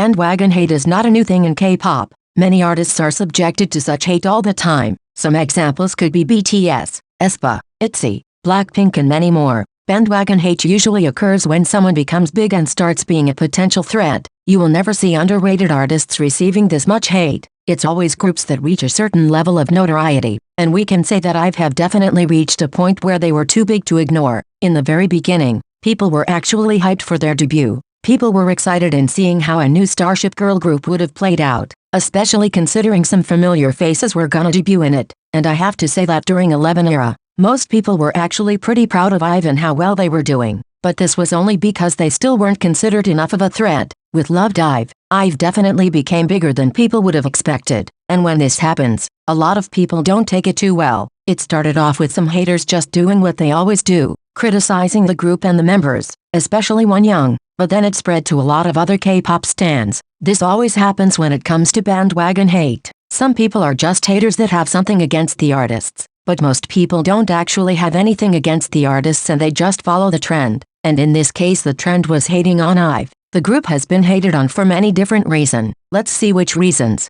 Bandwagon hate is not a new thing in K-pop. Many artists are subjected to such hate all the time. Some examples could be BTS, aespa, ITZY, Blackpink and many more. Bandwagon hate usually occurs when someone becomes big and starts being a potential threat. You will never see underrated artists receiving this much hate. It's always groups that reach a certain level of notoriety, and we can say that IVE have definitely reached a point where they were too big to ignore. In the very beginning, people were actually hyped for their debut. People were excited in seeing how a new Starship girl group would have played out, especially considering some familiar faces were gonna debut in it. And I have to say that during 11 era, most people were actually pretty proud of IVE and how well they were doing. But this was only because they still weren't considered enough of a threat. With Loved IVE definitely became bigger than people would have expected. And when this happens, a lot of people don't take it too well. It started off with some haters just doing what they always do, criticizing the group and the members, especially Wonyoung. But then it spread to a lot of other K-pop stans. This always happens when it comes to bandwagon hate. Some people are just haters that have something against the artists, but most people don't actually have anything against the artists and they just follow the trend. And in this case the trend was hating on IVE. The group has been hated on for many different reasons. Let's see which reasons.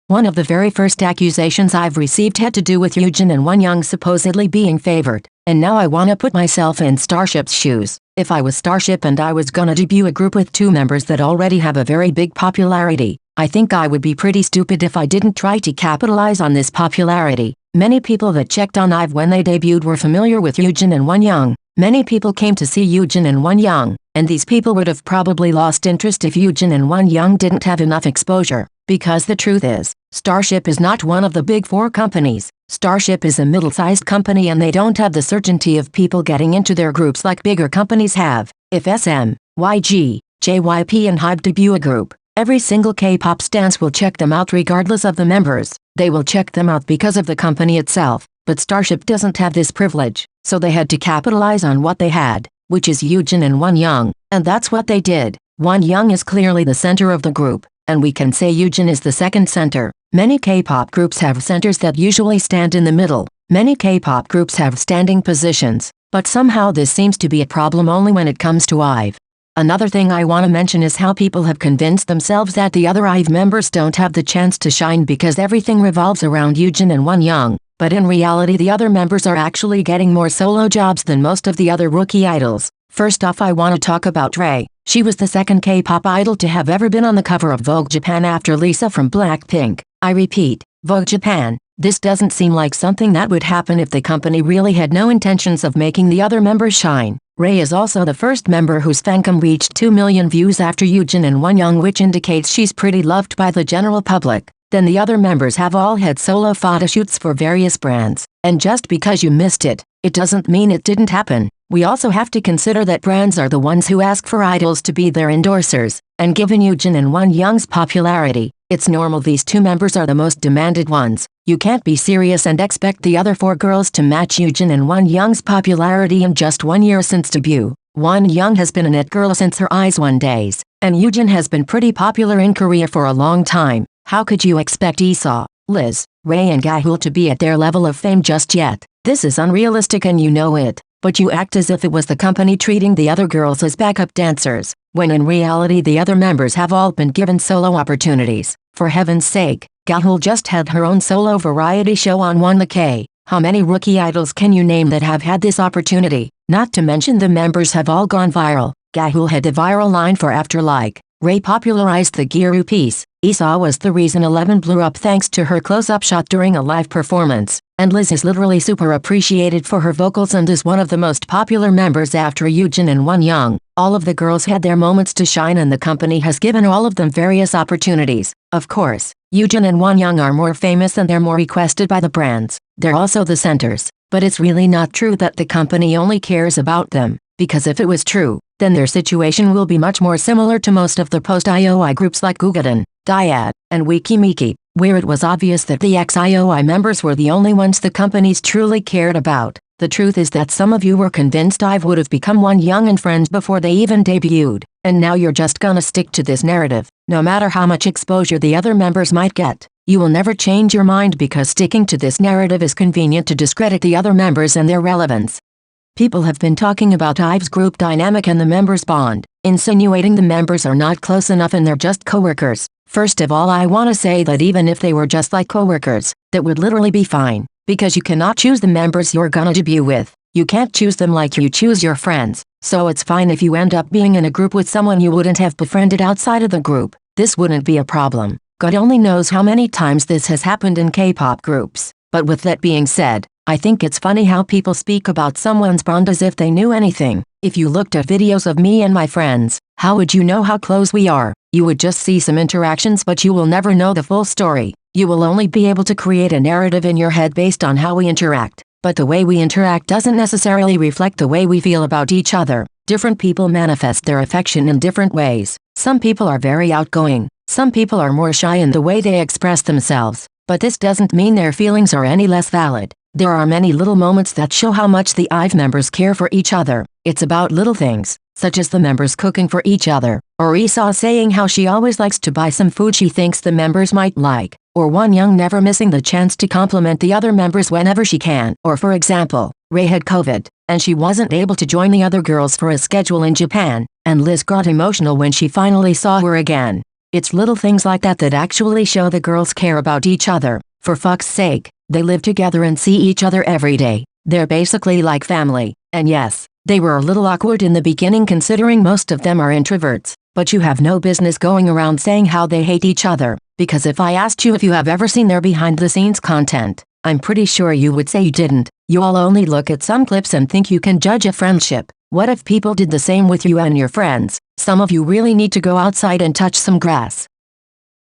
One of the very first accusations I've received had to do with Yujin and Wonyoung supposedly being favored. And now I wanna put myself in Starship's shoes. If I was Starship and I was gonna debut a group with two members that already have a very big popularity, I think I would be pretty stupid if I didn't try to capitalize on this popularity. Many people that checked on IVE when they debuted were familiar with Yujin and Wonyoung. Many people came to see Yujin and Wonyoung, and these people would have probably lost interest if Yujin and Wonyoung didn't have enough exposure. Because the truth is, Starship is not one of the big four companies. Starship is a middle-sized company and they don't have the certainty of people getting into their groups like bigger companies have. If SM, YG, JYP and HYBE debut a group, every single K-pop stans will check them out regardless of the members. They will check them out because of the company itself. But Starship doesn't have this privilege, so they had to capitalize on what they had, which is Yujin and Wonyoung, and that's what they did. Wonyoung is clearly the center of the group, and we can say Yujin is the second center. Many K-pop groups have centers that usually stand in the middle. Many K-pop groups have standing positions, but somehow this seems to be a problem only when it comes to IVE. Another thing I want to mention is how people have convinced themselves that the other IVE members don't have the chance to shine because everything revolves around Yujin and Wonyoung. But in reality the other members are actually getting more solo jobs than most of the other rookie idols. First off I want to talk about Ray. She was the second K-pop idol to have ever been on the cover of Vogue Japan after Lisa from Blackpink. I repeat, Vogue Japan. This doesn't seem like something that would happen if the company really had no intentions of making the other members shine. Ray is also the first member whose fancam reached 2 million views after Yujin and Wonyoung, which indicates she's pretty loved by the general public. Then the other members have all had solo photoshoots for various brands. And just because you missed it, it doesn't mean it didn't happen. We also have to consider that brands are the ones who ask for idols to be their endorsers. And given Yujin and Wonyoung's popularity, it's normal these two members are the most demanded ones. You can't be serious and expect the other four girls to match Yujin and Wonyoung's popularity in just 1 year since debut. Wonyoung has been an it girl since her IZ*ONE days, and Yujin has been pretty popular in Korea for a long time. How could you expect Isa, Liz, Ray and Gahul to be at their level of fame just yet? This is unrealistic and you know it, but you act as if it was the company treating the other girls as backup dancers, when in reality the other members have all been given solo opportunities. For heaven's sake, Gahul just had her own solo variety show on 1OK. How many rookie idols can you name that have had this opportunity? Not to mention the members have all gone viral. Gahul had the viral line for After Like. Ray popularized the Giru piece. Isa was the reason 11 blew up thanks to her close-up shot during a live performance. And Liz is literally super appreciated for her vocals and is one of the most popular members after Yujin and Wonyoung. All of the girls had their moments to shine and the company has given all of them various opportunities. Of course, Yujin and Wonyoung are more famous and they're more requested by the brands. They're also the centers. But it's really not true that the company only cares about them. Because if it was true, then their situation will be much more similar to most of the post-IOI groups like Gugadan, Dyad, and Wikimiki, where it was obvious that the ex-IOI members were the only ones the companies truly cared about. The truth is that some of you were convinced IVE would have become Wonyoung and friends before they even debuted, and now you're just gonna stick to this narrative. No matter how much exposure the other members might get, you will never change your mind because sticking to this narrative is convenient to discredit the other members and their relevance. People have been talking about IVE's group dynamic and the members' bond, insinuating the members are not close enough and they're just coworkers. First of all, I want to say that even if they were just like coworkers, that would literally be fine, because you cannot choose the members you're gonna debut with. You can't choose them like you choose your friends, so it's fine if you end up being in a group with someone you wouldn't have befriended outside of the group. This wouldn't be a problem. God only knows how many times this has happened in K-pop groups. But with that being said, I think it's funny how people speak about someone's bond as if they knew anything. If you looked at videos of me and my friends, how would you know how close we are? You would just see some interactions, but you will never know the full story. You will only be able to create a narrative in your head based on how we interact. But the way we interact doesn't necessarily reflect the way we feel about each other. Different people manifest their affection in different ways. Some people are very outgoing. Some people are more shy in the way they express themselves. But this doesn't mean their feelings are any less valid. There are many little moments that show how much the IVE members care for each other. It's about little things, such as the members cooking for each other, or Esau saying how she always likes to buy some food she thinks the members might like, or one young never missing the chance to compliment the other members whenever she can. Or for example, Ray had COVID, and she wasn't able to join the other girls for a schedule in Japan, and Liz got emotional when she finally saw her again. It's little things like that that actually show the girls care about each other. For fuck's sake, they live together and see each other every day. They're basically like family. And yes, they were a little awkward in the beginning considering most of them are introverts. But you have no business going around saying how they hate each other. Because if I asked you if you have ever seen their behind-the-scenes content, I'm pretty sure you would say you didn't. You all only look at some clips and think you can judge a friendship. What if people did the same with you and your friends? Some of you really need to go outside and touch some grass.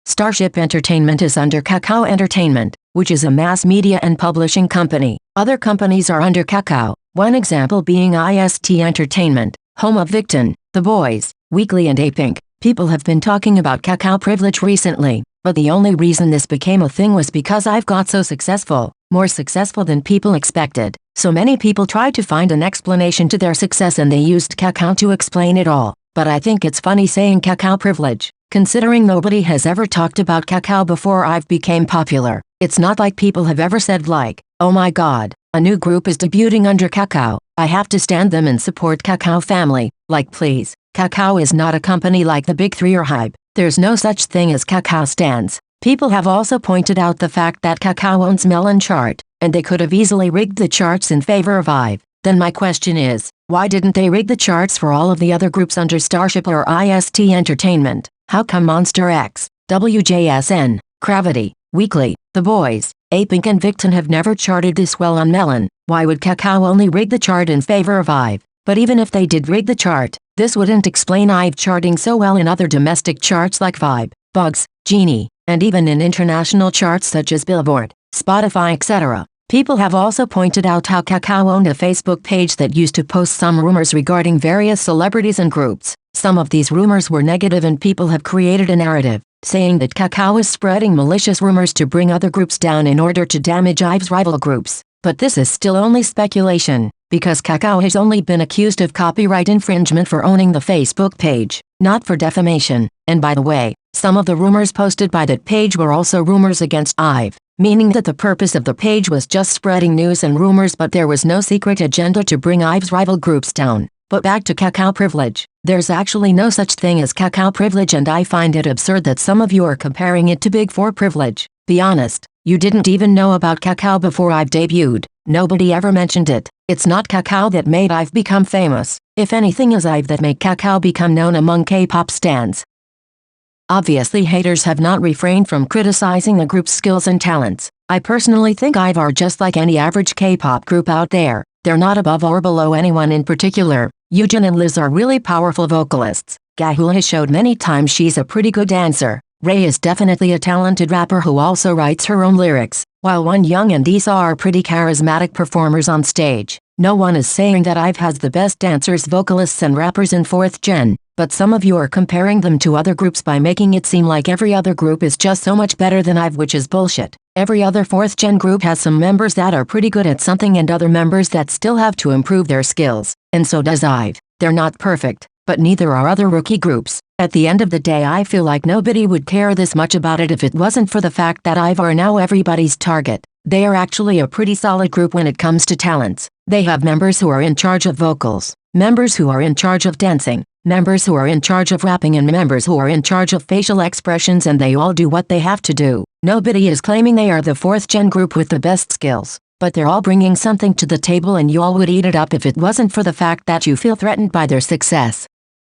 Starship Entertainment is under Kakao Entertainment, which is a mass media and publishing company. Other companies are under Kakao, one example being IST Entertainment, home of Victon, The Boys, Weekly and A-Pink. People have been talking about Kakao privilege recently, but the only reason this became a thing was because IVE got so successful, more successful than people expected. So many people tried to find an explanation to their success and they used Kakao to explain it all. But I think it's funny saying Kakao privilege, considering nobody has ever talked about Kakao before IVE became popular. It's not like people have ever said like, oh my god, a new group is debuting under Kakao, I have to stand them and support Kakao family. Like please, Kakao is not a company like the big three or Hype. There's no such thing as Kakao stans. People have also pointed out the fact that Kakao owns Melon chart, and they could have easily rigged the charts in favor of IVE. Then my question is, why didn't they rig the charts for all of the other groups under Starship or IST Entertainment? How come Monster X, WJSN, Gravity, Weekly, The Boys, A-Pink and Victon have never charted this well on Melon? Why would Kakao only rig the chart in favor of IVE? But even if they did rig the chart, this wouldn't explain IVE charting so well in other domestic charts like Vibe, Bugs, Genie, and even in international charts such as Billboard, Spotify, etc. People have also pointed out how Kakao owned a Facebook page that used to post some rumors regarding various celebrities and groups. Some of these rumors were negative and people have created a narrative, saying that Kakao is spreading malicious rumors to bring other groups down in order to damage IVE's rival groups. But this is still only speculation, because Kakao has only been accused of copyright infringement for owning the Facebook page, not for defamation. And by the way, some of the rumors posted by that page were also rumors against IVE, meaning that the purpose of the page was just spreading news and rumors, but there was no secret agenda to bring IVE's rival groups down. But back to Kakao privilege. There's actually no such thing as Kakao privilege, and I find it absurd that some of you are comparing it to Big Four privilege. Be honest, you didn't even know about Kakao before IVE debuted. Nobody ever mentioned it. It's not Kakao that made IVE become famous. If anything, is IVE that made Kakao become known among K-pop stans. Obviously, haters have not refrained from criticizing the group's skills and talents. I personally think IVE are just like any average K-pop group out there. They're not above or below anyone in particular. Yujin and Liz are really powerful vocalists. Gahul has showed many times she's a pretty good dancer. Ray is definitely a talented rapper who also writes her own lyrics, while One Young and Esau are pretty charismatic performers on stage. No one is saying that IVE has the best dancers, vocalists and rappers in 4th gen, but some of you are comparing them to other groups by making it seem like every other group is just so much better than IVE, which is bullshit. Every other 4th gen group has some members that are pretty good at something and other members that still have to improve their skills, and so does IVE. They're not perfect, but neither are other rookie groups. At the end of the day, I feel like nobody would care this much about it if it wasn't for the fact that IVE are now everybody's target. They are actually a pretty solid group when it comes to talents. They have members who are in charge of vocals, members who are in charge of dancing, members who are in charge of rapping, and members who are in charge of facial expressions, and they all do what they have to do. Nobody is claiming they are the 4th gen group with the best skills, but they're all bringing something to the table, and you all would eat it up if it wasn't for the fact that you feel threatened by their success.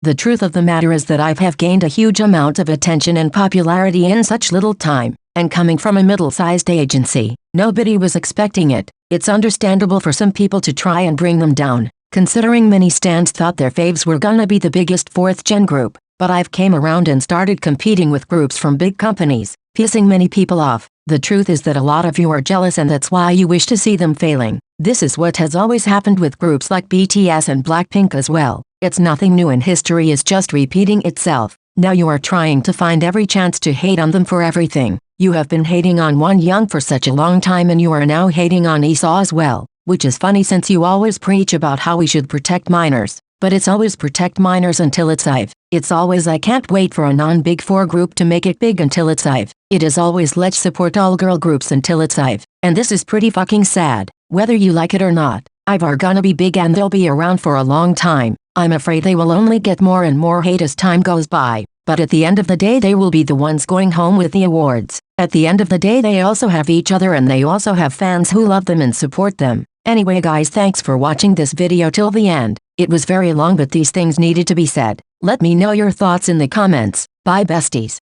The truth of the matter is that IVE have gained a huge amount of attention and popularity in such little time, and coming from a middle-sized agency, nobody was expecting it. It's understandable for some people to try and bring them down, considering many stans thought their faves were gonna be the biggest 4th gen group, but IVE came around and started competing with groups from big companies, pissing many people off. The truth is that a lot of you are jealous, and that's why you wish to see them failing. This is what has always happened with groups like BTS and Blackpink as well. It's nothing new, and history is just repeating itself. Now you are trying to find every chance to hate on them for everything. You have been hating on Wonyoung for such a long time, and you are now hating on Esau as well, which is funny since you always preach about how we should protect minors. But it's always protect minors until it's IVE. It's always I can't wait for a non-Big 4 group to make it big until it's IVE. It is always let's support all girl groups until it's IVE. And this is pretty fucking sad. Whether you like it or not, IVE are gonna be big, and they'll be around for a long time. I'm afraid they will only get more and more hate as time goes by. But at the end of the day, they will be the ones going home with the awards. At the end of the day, they also have each other, and they also have fans who love them and support them. Anyway guys, thanks for watching this video till the end. It was very long, but these things needed to be said. Let me know your thoughts in the comments. Bye besties.